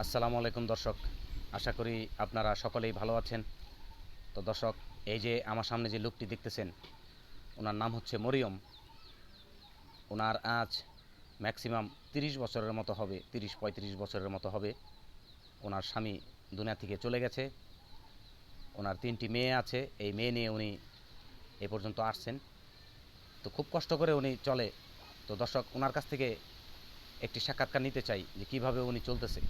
আসসালামু আলাইকুম দর্শক, আশা করি আপনারা সকলেই ভালো আছেন। তো দর্শক, এই যে আমার সামনে যে লোকটি দেখতেছেন, ওনার নাম হচ্ছে মরিয়ম। ওনার আজ ম্যাক্সিমাম 30 বছরের মতো হবে, 30-35 বছরের মতো হবে। ওনার স্বামী দুনিয়া থেকে চলে গেছে। ওনার 3টি মেয়ে আছে, এই মেয়ে নিয়ে উনি এ পর্যন্ত আসছেন। তো খুব কষ্ট করে উনি চলে। তো দর্শক, ওনার কাছ থেকে একটি সাক্ষাৎকার নিতে চাই যে কীভাবে উনি চলতেছে।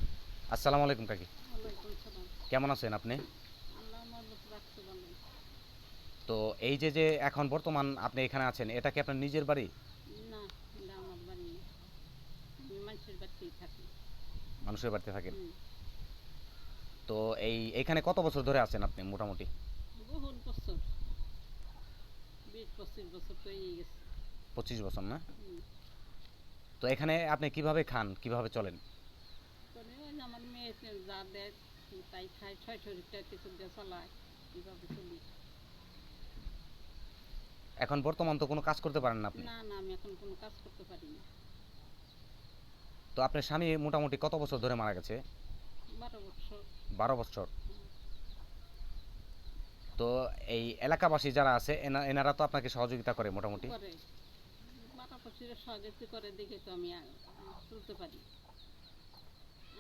আসসালামু আলাইকুম কাকি, ওয়ালাইকুম সালাম। কেমন আছেন আপনি? আল্লাহ আমার মতো রাখতে পারলেন। তো এই যে যে এখন বর্তমান আপনি এখানে আছেন, এটা কি আপনার নিজের বাড়ি? না, এটা আমার বাড়ি না। আমি মানুষের বাড়িতেই থাকি। মানুষের বাড়িতে থাকেন? হুম। তো এইখানে কত বছর ধরে আছেন আপনি মোটামুটি? বহুত বছর, 20-25 বছর তো এই গেছে। 25 বছর না? হুম। তো এখানে আপনি কিভাবে খান, কিভাবে চলেন? পরে ওই যে আমার মেয়ে যা দেয় তাই খাই, ছয় শরীরটা কিছু দিয়ে চালায়, এইভাবে চলি। এখন বর্তমান তো কোনো কাজ করতে পারেন না আপনি। না না, আমি এখন কোনো কাজ করতে পারি না। তো আপনার স্বামী মোটামুটি কত বছর ধরে মারা গেছে? 12 বছর। 12 বছর। হুম। তো এই এলাকাবাসী যারা আছে এনারা তো আপনাকে সহযোগিতা করে মোটামুটি? করে, পাড়াপড়শিরা সহযোগিতা করে দেখে তো আমি চলতে পারি।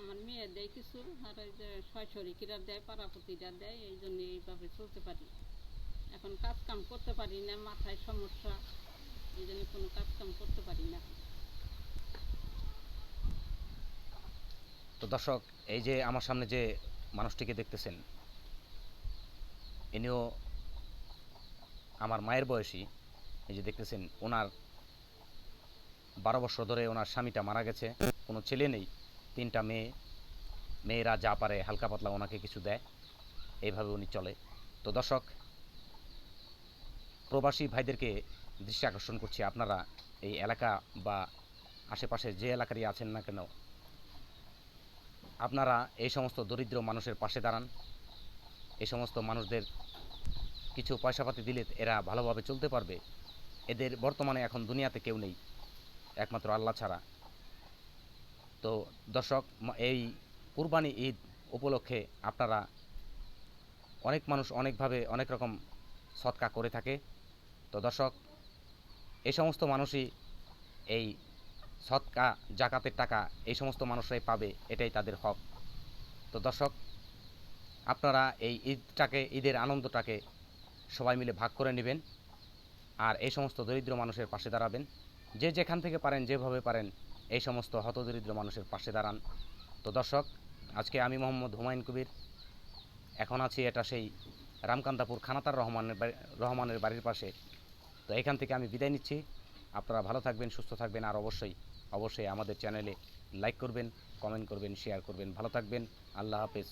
আমার মেয়ে দেয় কিছু, আর ওই যে শরীকিরা দেয়, পাড়াপতিরা দেয়, এই জন্য এইভাবে চলতে পারি। এখন কাজ কাম করতে পারি না, মাথায় সমস্যা, এই জন্য কোনো কাজ কাম করতে পারি না। তো দর্শক, এই যে আমার সামনে যে মানুষটিকে দেখতেছেন, ইনিও আমার মায়ের বয়সী। এই যে দেখতেছেন, ওনার 12 বছর ধরে ওনার স্বামীটা মারা গেছে। কোনো ছেলে নেই, 3টা মেয়ে। মেয়েরা যা পারে হালকা পাতলা ওনাকে কিছু দেয়, এইভাবে উনি চলে। তো দর্শক, প্রবাসী ভাইদেরকে দৃষ্টি আকর্ষণ করছি, আপনারা এই এলাকা বা আশেপাশে যে এলাকারই আছেন না কেন, আপনারা এই সমস্ত দরিদ্র মানুষের পাশে দাঁড়ান। এই সমস্ত মানুষদের কিছু পয়সাপাতি দিলে এরা ভালোভাবে চলতে পারবে। এদের বর্তমানে এখন দুনিয়াতে কেউ নেই, একমাত্র আল্লাহ ছাড়া। তো দর্শক, এই কুরবানি ঈদ উপলক্ষে আপনারা, অনেক মানুষ অনেকভাবে অনেক রকম সৎকা করে থাকে। তো দর্শক, এই সমস্ত মানুষই এই সৎকা জাকাতের টাকা এই সমস্ত মানুষরাই পাবে, এটাই তাদের হক। তো দর্শক, আপনারা এই ঈদটাকে, ঈদের আনন্দটাকে সবাই মিলে ভাগ করে নেবেন, আর এই সমস্ত দরিদ্র মানুষের পাশে দাঁড়াবেন। যে যেখান থেকে পারেন, যেভাবে পারেন, এই সমস্ত হতদরিদ্র মানুষের পাশে দাঁড়ান। তো দর্শক, আজকে আমি মোহাম্মদ হুমায়ুন কবির, এখন আছি এটা সেই রামকান্দাপুর খানাতার রহমানের বাড়ির পাশে। তো এখান থেকে আমি বিদায় নিচ্ছি। আপনারা ভালো থাকবেন, সুস্থ থাকবেন, আর অবশ্যই অবশ্যই আমাদের চ্যানেলে লাইক করবেন, কমেন্ট করবেন, শেয়ার করবেন। ভালো থাকবেন। আল্লাহ হাফেজ।